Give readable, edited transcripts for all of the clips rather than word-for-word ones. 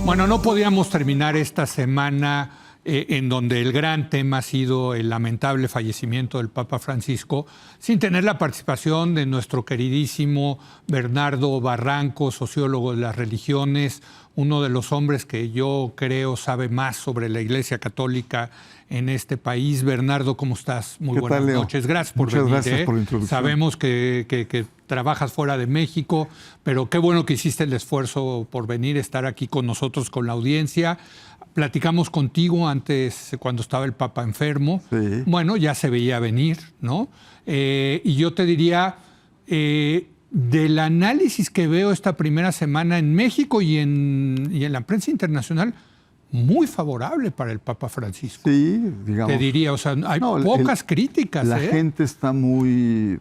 Bueno, no podíamos terminar esta semana en donde el gran tema ha sido el lamentable fallecimiento del Papa Francisco, sin tener la participación de nuestro queridísimo Bernardo Barranco, sociólogo de las religiones, uno de los hombres que yo creo sabe más sobre la Iglesia Católica en este país. Bernardo, ¿cómo estás? Muy buenas noches. Gracias por venir. Muchas gracias por la introducción. Sabemos que trabajas fuera de México, pero qué bueno que hiciste el esfuerzo por venir, estar aquí con nosotros, con la audiencia. Platicamos contigo antes, cuando estaba el Papa enfermo. Sí. Bueno, ya se veía venir, ¿no? Y yo te diría, del análisis que veo esta primera semana en México y en la prensa internacional, muy favorable para el Papa Francisco. Sí, digamos. Te diría, o sea, hay pocas críticas. La gente está muy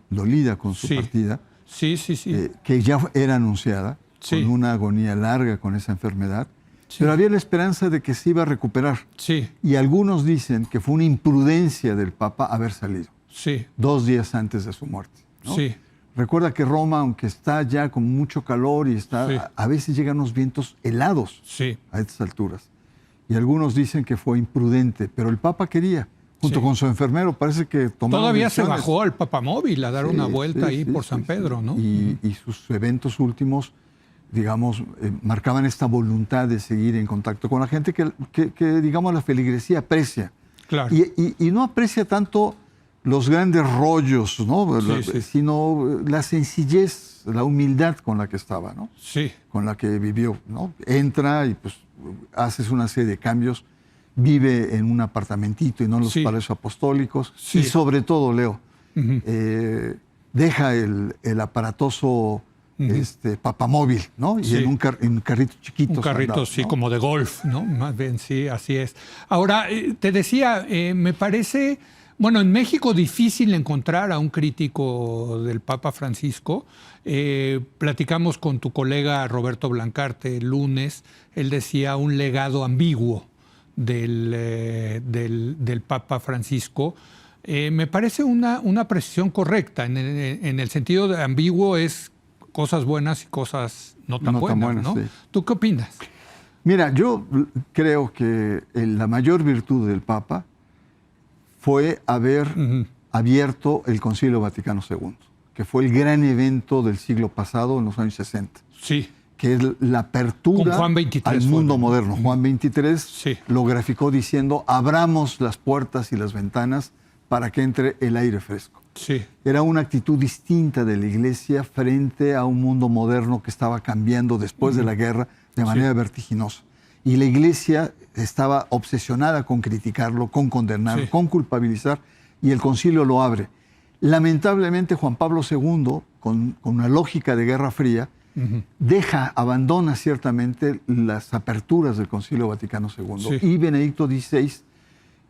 dolida con su partida. Sí. Que ya era anunciada, con una agonía larga con esa enfermedad. Sí. Pero había la esperanza de que se iba a recuperar. Sí. Y algunos dicen que fue una imprudencia del Papa haber salido. Sí. 2 días antes de su muerte, ¿no? Sí. Recuerda que Roma, aunque está ya con mucho calor y está, a veces llegan unos vientos helados a estas alturas. Y algunos dicen que fue imprudente, pero el Papa quería, junto con su enfermero, parece que tomaron Todavía decisiones. Se bajó al Papamóvil a dar una vuelta ahí por San Pedro, ¿no? Y sus eventos últimos, digamos, marcaban esta voluntad de seguir en contacto con la gente que digamos, la feligresía aprecia. Claro. Y no aprecia tanto los grandes rollos, ¿no? Sino la sencillez, la humildad con la que estaba, ¿no? Sí. Con la que vivió, ¿no? Entra y pues haces una serie de cambios, vive en un apartamentito y no en los palacios apostólicos. Sí. Y sobre todo, Leo, deja el aparatoso papamóvil, ¿no? Y en un carrito chiquito. Un carrito, andaba, sí, ¿no? como de golf, ¿no? Más bien, sí, así es. Ahora, te decía, me parece... Bueno, en México difícil encontrar a un crítico del Papa Francisco. Platicamos con tu colega Roberto Blancarte el lunes. Él decía un legado ambiguo del Papa Francisco. Me parece una precisión correcta. En el sentido de ambiguo es cosas buenas y cosas no tan buenas, ¿no? Sí. ¿Tú qué opinas? Mira, yo creo que la mayor virtud del Papa fue haber abierto el Concilio Vaticano II, que fue el gran evento del siglo pasado, en los años 60. Sí. Que es la apertura al mundo moderno. Juan XXIII lo graficó diciendo, abramos las puertas y las ventanas para que entre el aire fresco. Sí. Era una actitud distinta de la Iglesia frente a un mundo moderno que estaba cambiando después de la guerra de manera vertiginosa. Y la Iglesia estaba obsesionada con criticarlo, con condenarlo, con culpabilizar, y el concilio lo abre. Lamentablemente, Juan Pablo II, con una lógica de Guerra Fría, abandona ciertamente las aperturas del Concilio Vaticano II. Y Benedicto XVI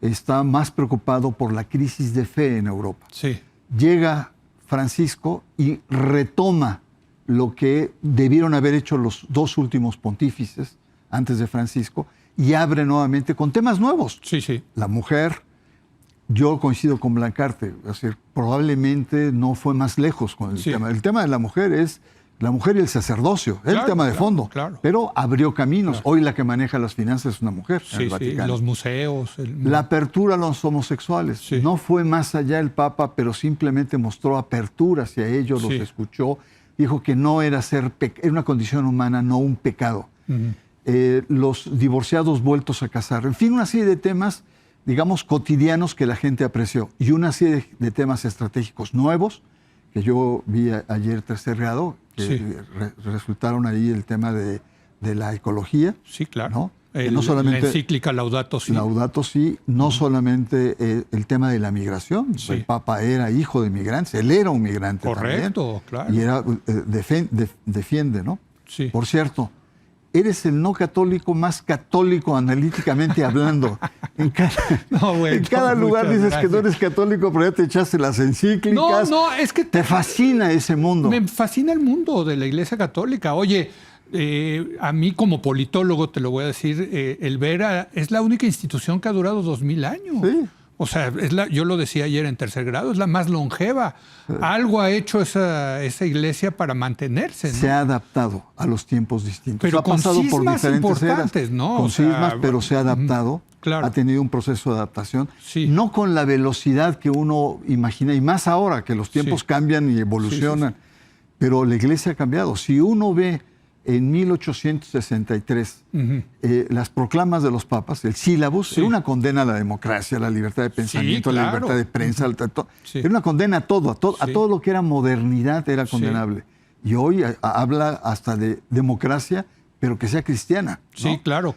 está más preocupado por la crisis de fe en Europa. Llega Francisco y retoma lo que debieron haber hecho los 2 últimos pontífices antes de Francisco, y abre nuevamente con temas nuevos. La mujer, yo coincido con Blancarte, es decir, probablemente no fue más lejos con el tema. El tema de la mujer es la mujer y el sacerdocio, es el tema de fondo. Pero abrió caminos. Hoy la que maneja las finanzas es una mujer en el Vaticano. Los museos. La apertura a los homosexuales. No fue más allá el Papa, pero simplemente mostró apertura hacia ellos, los escuchó, dijo que no era era una condición humana, no un pecado. Los divorciados vueltos a casar, en fin, una serie de temas, digamos, cotidianos que la gente apreció, y una serie de temas estratégicos nuevos, que yo vi ayer tercer grado, que resultaron ahí el tema de la ecología. Sí, claro. ¿no? No solamente la encíclica Laudato Si. Laudato Si, no solamente el tema de la migración. El Papa era hijo de migrantes, él era un migrante también. Claro. Y era, defiende, ¿no? Sí. Por cierto, eres el no católico más católico analíticamente hablando. En cada lugar dices que no eres católico, pero ya te echaste las encíclicas. No, es que... Te fascina ese mundo. Me fascina el mundo de la Iglesia Católica. Oye, a mí como politólogo te lo voy a decir, el Vera es la única institución que ha durado 2000 años. O sea, yo lo decía ayer en tercer grado, es la más longeva. Algo ha hecho esa iglesia para mantenerse, ¿no? Se ha adaptado a los tiempos distintos. Pero ha pasado con por cismas diferentes importantes, eras, ¿no? con O sea, cismas, pero se ha adaptado. Claro. Ha tenido un proceso de adaptación. Sí. No con la velocidad que uno imagina, y más ahora que los tiempos Sí. cambian y evolucionan. Pero la iglesia ha cambiado. Si uno ve en 1863 las proclamas de los papas, el sílabus, era una condena a la democracia, a la libertad de pensamiento, a la libertad de prensa, era una condena a todo, a todo lo que era modernidad era condenable. Y hoy habla hasta de democracia, pero que sea cristiana, ¿no? Sí, claro.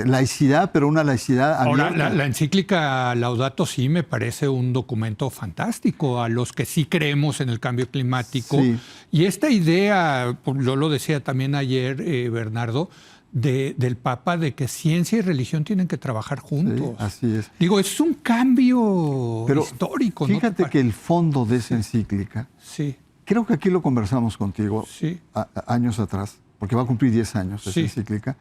Laicidad, pero una laicidad abierta. Ahora, la encíclica Laudato Si me parece un documento fantástico a los que sí creemos en el cambio climático. Sí. Y esta idea, yo lo decía también ayer, Bernardo, del Papa de que ciencia y religión tienen que trabajar juntos. Sí, así es. Digo, es un cambio pero histórico. Fíjate que el fondo de esa encíclica, sí. creo que aquí lo conversamos contigo años atrás, porque va a cumplir 10 años esa encíclica,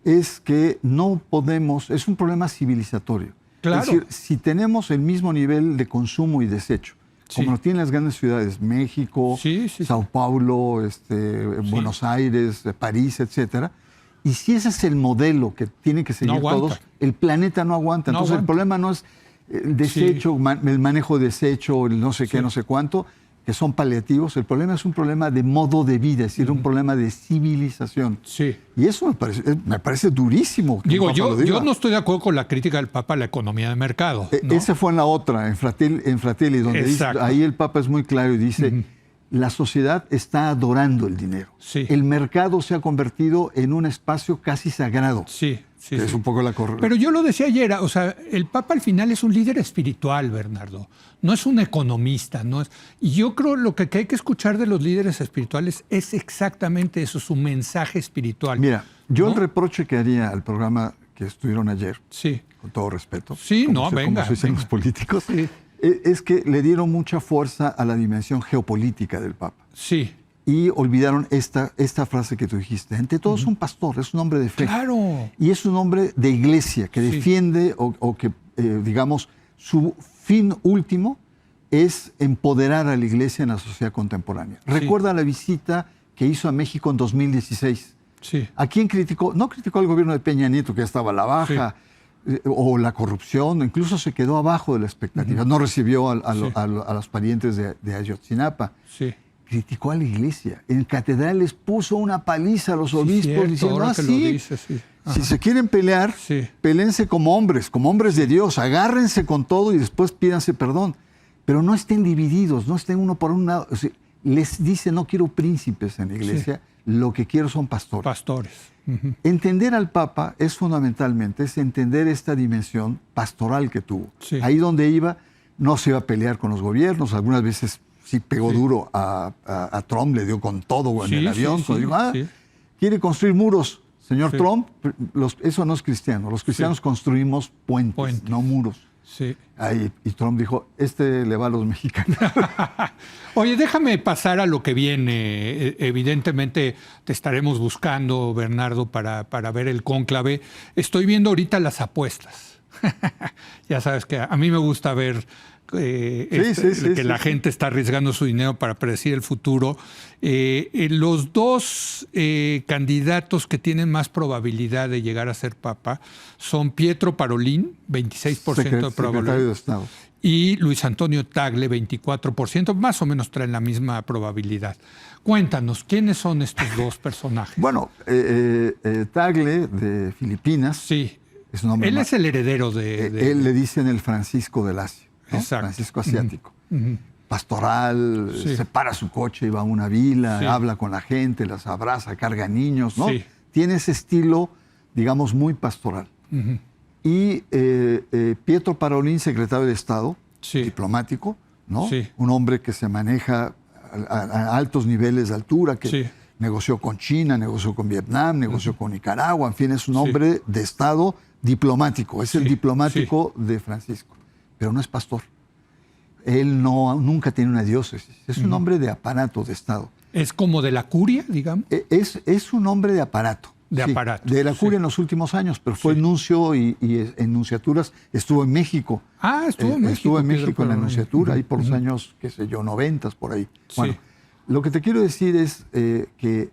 es que no podemos, es un problema civilizatorio. Claro. Es decir, si tenemos el mismo nivel de consumo y desecho, como lo tienen las grandes ciudades, México, Sao Paulo, Buenos Aires, París, etcétera, y si ese es el modelo que tienen que seguir todos, el planeta no aguanta. Entonces el problema no es el desecho, el manejo de desecho, el no sé qué, no sé cuánto, que son paliativos. El problema es un problema de modo de vida, es decir, un problema de civilización. Sí. Y eso me parece durísimo. Que Digo, yo no estoy de acuerdo con la crítica del Papa a la economía de mercado, ¿no? Esa fue en la otra, en Fratelli, donde dice, ahí el Papa es muy claro y dice, la sociedad está adorando el dinero. Sí. El mercado se ha convertido en un espacio casi sagrado. Sí. Es un poco la correcta. Pero yo lo decía ayer, o sea, el Papa al final es un líder espiritual, Bernardo. No es un economista, no es. Y yo creo lo que hay que escuchar de los líderes espirituales es exactamente eso, su mensaje espiritual. Mira, yo el reproche que haría al programa que estuvieron ayer, con todo respeto, como se dicen los políticos, es que le dieron mucha fuerza a la dimensión geopolítica del Papa. Sí. Y olvidaron esta frase que tú dijiste. Ante todo es un pastor, es un hombre de fe. Claro. Y es un hombre de iglesia que defiende o que, digamos, su fin último es empoderar a la iglesia en la sociedad contemporánea. Recuerda la visita que hizo a México en 2016. Sí. ¿A quién criticó? No criticó al gobierno de Peña Nieto, que ya estaba a la baja, o la corrupción, incluso se quedó abajo de la expectativa. No recibió a los parientes de Ayotzinapa. Sí. Criticó a la iglesia. En catedrales puso una paliza a los obispos diciendo, si se quieren pelear, pelense como hombres de Dios, agárrense con todo y después pídanse perdón. Pero no estén divididos, no estén uno por un lado. O sea, les dice, no quiero príncipes en la iglesia, lo que quiero son pastores. Pastores. Entender al Papa es fundamentalmente, es entender esta dimensión pastoral que tuvo. Ahí donde iba, no se iba a pelear con los gobiernos, algunas veces sí pegó duro a Trump, le dio con todo en el avión. Dijo, quiere construir muros, señor Trump. Eso no es cristiano. Los cristianos construimos puentes, no muros. Sí. Y Trump dijo, le va a los mexicanos. Oye, déjame pasar a lo que viene. Evidentemente te estaremos buscando, Bernardo, para ver el cónclave. Estoy viendo ahorita las apuestas. Ya sabes que a mí me gusta ver que la gente está arriesgando su dinero para predecir el futuro. Los dos candidatos que tienen más probabilidad de llegar a ser papa son Pietro Parolin, 26% de probabilidad. Secretario de Estado. Y Luis Antonio Tagle, 24%, más o menos traen la misma probabilidad. Cuéntanos, ¿quiénes son estos dos personajes? Bueno, Tagle, de Filipinas. Sí. Es un hombre es el heredero de... Él le dicen el Francisco del Asia, ¿no? Exacto. Francisco asiático. Pastoral, se para su coche y va a una vila, habla con la gente, las abraza, carga niños, ¿no? Tiene ese estilo, digamos, muy pastoral. Y Pietro Parolin, secretario de Estado, diplomático, ¿no? Un hombre que se maneja a altos niveles de altura, que negoció con China, negoció con Vietnam, negoció con Nicaragua, en fin, es un hombre de Estado diplomático, es el diplomático de Francisco, pero no es pastor. Él nunca tiene una diócesis, es un hombre de aparato de Estado. ¿Es como de la curia, digamos? Es un hombre de aparato. de Sí, aparatos. de la curia Sí. en los últimos años, pero fue Sí. nuncio y en nunciaturas estuvo en México. Ah, estuvo en México. Estuvo en Pedro México en la Parolín. nunciatura, ahí por los Ujú. años, qué sé yo, 90, por ahí. Sí. Bueno, lo que te quiero decir es que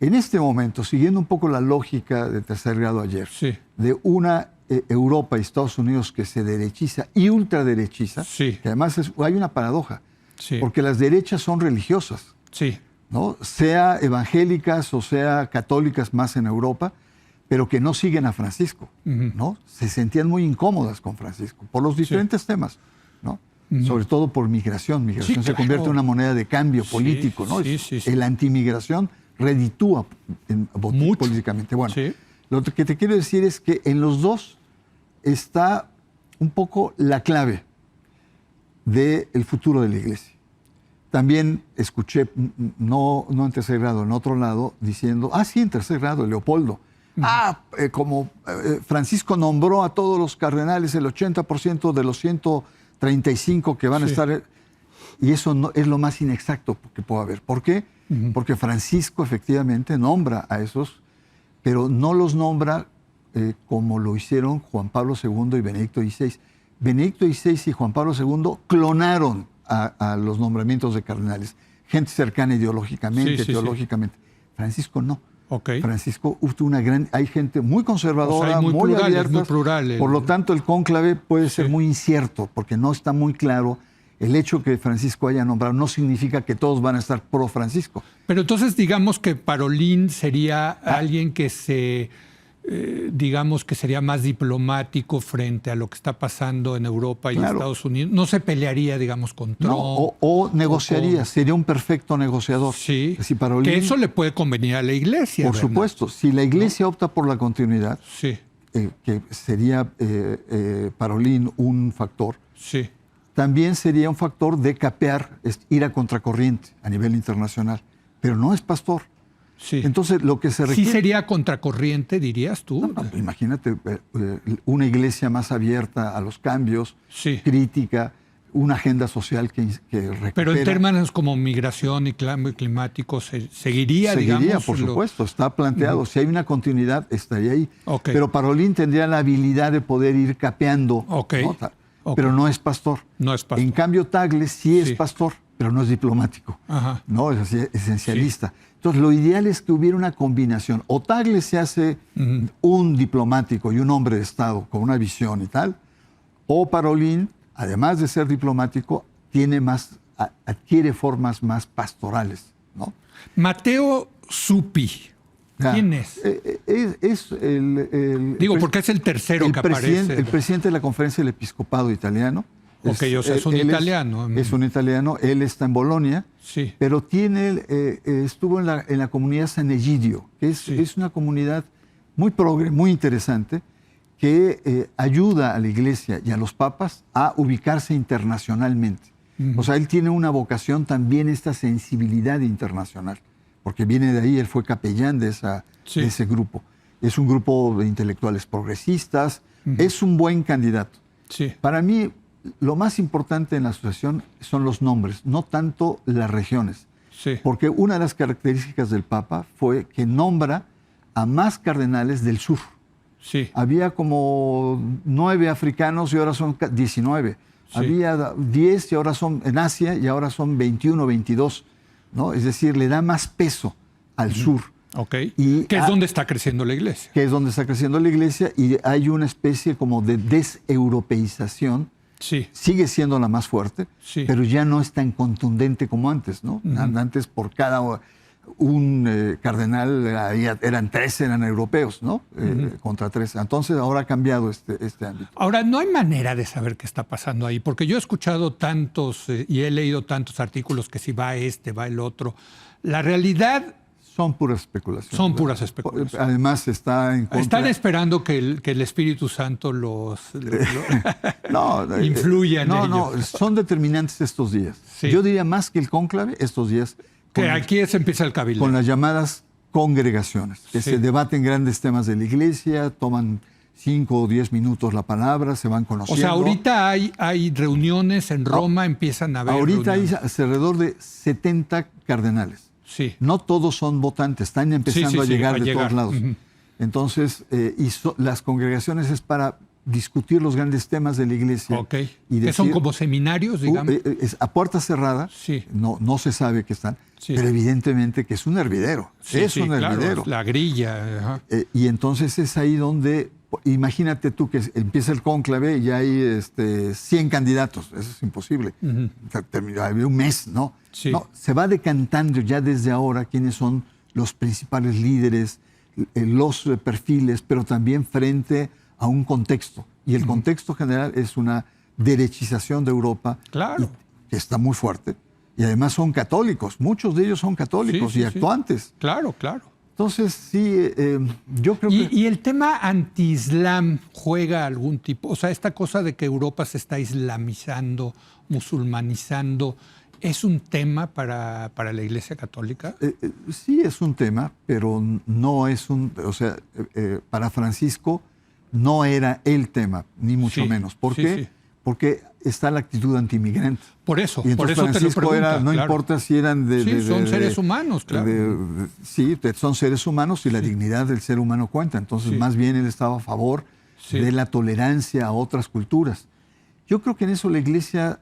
en este momento, siguiendo un poco la lógica de tercer grado ayer, Sí. de una Europa y Estados Unidos que se derechiza y ultraderechiza, Sí. que además hay una paradoja, Sí. porque las derechas son religiosas, Sí. ¿no? Sea evangélicas o sea católicas más en Europa, pero que no siguen a Francisco, Ujú. ¿no? Se sentían muy incómodas con Francisco por los diferentes temas, ¿no? Ujú. Sobre todo por migración. Migración Sí, se claro. convierte en una moneda de cambio Sí, político, ¿no? sí, sí, sí. El antimigración reditúa Mucho. políticamente. Bueno, Sí. lo que te quiero decir es que en los dos está un poco la clave del futuro de la Iglesia. También escuché, no en tercer grado, en otro lado, diciendo, sí, en tercer grado, Leopoldo. Como Francisco nombró a todos los cardenales, el 80% de los 135 que van a Sí. estar, y eso no, es lo más inexacto que pueda haber. ¿Por qué? Ujú. Porque Francisco efectivamente nombra a esos, pero no los nombra como lo hicieron Juan Pablo II y Benedicto XVI. Benedicto XVI y Juan Pablo II clonaron a los nombramientos de cardenales, gente cercana ideológicamente, Sí, sí, sí. teológicamente. Francisco no. Ok. Francisco tuvo hay gente muy conservadora, O sea, hay muy plurales, abierta. muy plural Por lo tanto, el cónclave puede ser Sí. muy incierto, porque no está muy claro. El hecho que Francisco haya nombrado no significa que todos van a estar pro Francisco. Pero entonces digamos que Parolín sería alguien que digamos que sería más diplomático frente a lo que está pasando en Europa y Claro. Estados Unidos. No se pelearía, digamos, con Trump. No, o negociaría, sería un perfecto negociador. Sí, Si Parolín, que eso le puede convenir a la Iglesia. por ¿verdad? supuesto, si la Iglesia opta por la continuidad, Sí, que sería Parolín un factor, sí, también sería un factor de capear, ir a contracorriente a nivel internacional. Pero no es pastor. sí. Entonces, lo que se Sí requiere... sería contracorriente, dirías tú. No, imagínate una iglesia más abierta a los cambios, Sí. crítica, una agenda social que recupera. Pero en términos como migración y cambio climático, seguiría, digamos. por supuesto, está planteado. Si hay una continuidad, estaría ahí. Ok. Pero Parolín tendría la habilidad de poder ir capeando. Ok. ¿no? Ok. Pero no es pastor. No es pastor. En cambio, Tagle sí es Sí. pastor, pero no es diplomático. Ajá. No, es así, esencialista. Entonces, lo ideal es que hubiera una combinación. O Tagle se hace un diplomático y un hombre de Estado con una visión y tal, o Parolín, además de ser diplomático, adquiere formas más pastorales, ¿no? Mateo Zuppi. Ya. ¿Quién es? Es Digo, porque es el tercero que aparece. El presidente de la Conferencia del Episcopado Italiano. Ok, o sea, es un italiano. Es un italiano, él está en Bolonia, Sí. pero estuvo en la comunidad San Egidio, que Sí. es una comunidad muy progre, muy interesante, que ayuda a la Iglesia y a los papas a ubicarse internacionalmente. O sea, él tiene una vocación también, esta sensibilidad internacional, porque viene de ahí, él fue capellán de Sí. ese grupo. Es un grupo de intelectuales progresistas, es un buen candidato. Sí. Para mí, lo más importante en la asociación son los nombres, no tanto las regiones. Sí. Porque una de las características del Papa fue que nombra a más cardenales del sur. Sí. Había como 9 africanos y ahora son 19. Sí. Había 10 y ahora son en Asia y ahora son 21, 22. ¿no? Es decir, le da más peso al sur. Ok. Y que es donde está creciendo la Iglesia. Que es donde está creciendo la Iglesia y hay una especie como de deseuropeización. Sí. Sigue siendo la más fuerte, Sí. pero ya no es tan contundente como antes, ¿no? Antes por cada cardenal eran 13 eran europeos, ¿no? Contra 13. Entonces ahora ha cambiado este ámbito. Ahora, no hay manera de saber qué está pasando ahí, porque yo he escuchado tantos y he leído tantos artículos que si va va el otro. La realidad Son puras especulaciones. son puras especulaciones. Además está en contra... Están esperando que el Espíritu Santo no, influya en ellos. No, son determinantes estos días. Sí. Yo diría más que el cónclave, estos días. Que aquí se empieza el cabildo. Con las llamadas congregaciones, que Sí. se debaten grandes temas de la Iglesia, toman 5 o 10 minutos la palabra, se van O conociendo. sea, ahorita hay reuniones en Roma, empiezan a haber Ahorita hay reuniones. alrededor de 70 cardenales. Sí. No todos son votantes, están empezando Sí, a sí, llegar a de llegar. todos lados. Ujú. Entonces, las congregaciones es para discutir los grandes temas de la iglesia. Ok. Y que son como seminarios, digamos. Es a puerta cerrada, Sí. no se sabe que están, Sí. pero evidentemente que es un hervidero. Sí, es sí, un hervidero. claro, la grilla. Ajá. Y entonces es ahí donde, imagínate tú que empieza el cónclave y hay 100 candidatos. Eso es imposible. Había un mes, ¿no? Sí. No, se va decantando ya desde ahora quiénes son los principales líderes, los perfiles, pero también frente a un contexto. Y el contexto general es una derechización de Europa, Claro. que está muy fuerte. Y además son católicos, muchos de ellos son católicos Sí, y sí, actuantes. Claro, claro. Entonces, sí, yo creo que... ¿Y el tema anti-islam juega algún tipo? O sea, esta cosa de que Europa se está islamizando, musulmanizando, ¿es un tema para la Iglesia Católica? Sí es un tema, pero no es un... O sea, para Francisco no era el tema, ni mucho Sí, menos. ¿Por sí, qué? sí. Porque está la actitud antimigrante. Por eso, Y por entonces eso te lo Francisco pregunto. era, no claro. importa si eran Sí, son seres humanos, claro. Sí, son seres humanos y la dignidad del ser humano cuenta. Entonces, Sí. más bien él estaba a favor Sí. de la tolerancia a otras culturas. Yo creo que en eso la Iglesia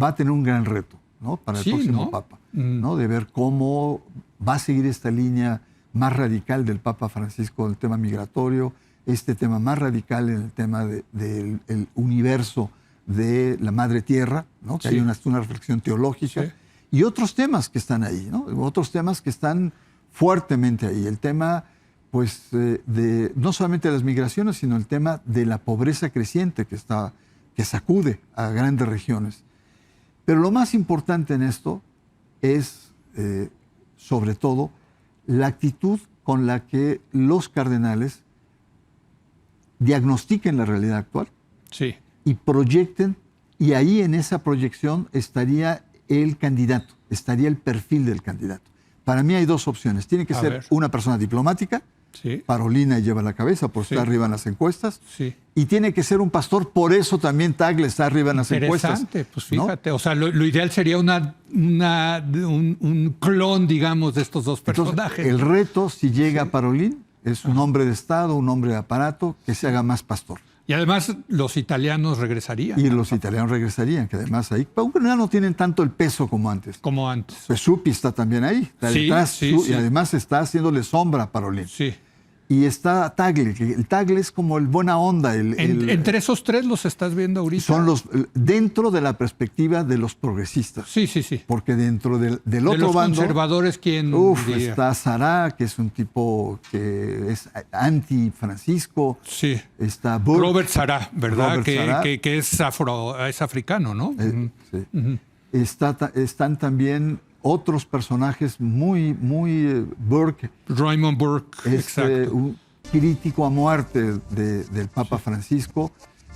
va a tener un gran reto, ¿no? Para el Sí, próximo ¿no? Papa, ¿no? De ver cómo va a seguir esta línea más radical del Papa Francisco en el tema migratorio, este tema más radical en el tema del el universo de la Madre Tierra, ¿no? Que Sí. hay una reflexión teológica, Sí. y otros temas que están ahí, ¿no? Otros temas que están fuertemente ahí. El tema, pues, no solamente de las migraciones, sino el tema de la pobreza creciente que sacude a grandes regiones. Pero lo más importante en esto es, sobre todo, la actitud con la que los cardenales diagnostiquen la realidad actual Sí. y proyecten, y ahí en esa proyección estaría el candidato, estaría el perfil del candidato. Para mí hay dos opciones. Tiene que A ser ver. una persona diplomática, Sí. Parolina lleva la cabeza por Sí. estar arriba en las encuestas, Sí. y tiene que ser un pastor, por eso también Tagle está arriba en las encuestas. Interesante, pues ¿no? fíjate. O sea, lo ideal sería un clon, digamos, de estos dos Entonces, personajes. el reto, si llega Parolín, es un hombre de Estado, un hombre de aparato, que se haga más pastor. Y además los italianos regresarían. Y los italianos regresarían, que además ahí, aunque ya no tienen tanto el peso como antes. Como antes. Pues Suppi está también ahí, está Sí, detrás, sí, sí. y además está haciéndole sombra a Parolín. Sí. Y está Tagle, que el Tagle es como el buena onda. Entre esos tres los estás viendo ahorita. son los dentro de la perspectiva de los progresistas. Sí, sí, sí. Porque dentro del De otro los bando, conservadores, ¿quién diría? está Sará, que es un tipo que es anti-Francisco. Sí. Está Burke. Robert Sará, ¿verdad? Robert Sará. Que es africano, ¿no? Sí. Están también otros personajes muy Burke, Raymond Burke, exacto. un crítico a muerte del Papa Francisco,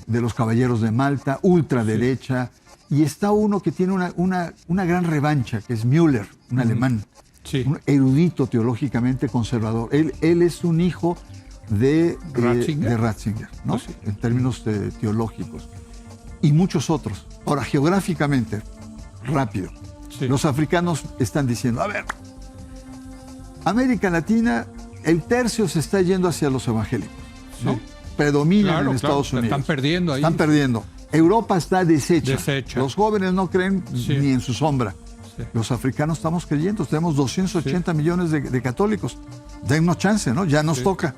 de los Caballeros de Malta, ultraderecha, y está uno que tiene una gran revancha, que es Müller, un alemán, Sí. un erudito teológicamente conservador. Él es un hijo de Ratzinger, ¿no? Pues sí. En términos teológicos. Y muchos otros. Ahora, geográficamente, rápido. Sí. Los africanos están diciendo, a ver, América Latina, el tercio se está yendo hacia los evangélicos, ¿no? Sí. Predominan Claro, en Estados claro, Unidos. están perdiendo ahí. Están perdiendo. Europa está deshecha. Deshecha. Los jóvenes no creen Sí. ni en su sombra. Sí. Los africanos estamos creyendo. Tenemos 280 millones de católicos. Dennos chance, ¿no? Ya nos toca.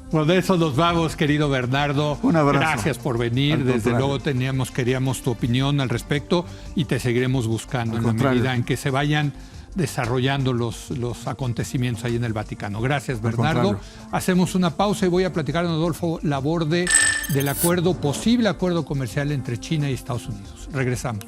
Pues de eso nos vamos, querido Bernardo. Un abrazo. Gracias por venir. Al Desde contrario. luego queríamos tu opinión al respecto y te seguiremos buscando Al en la contrario. medida en que se vayan desarrollando los acontecimientos ahí en el Vaticano. Gracias, Bernardo. contrario. Hacemos una pausa y voy a platicar con Adolfo Laborde del posible acuerdo comercial entre China y Estados Unidos. Regresamos.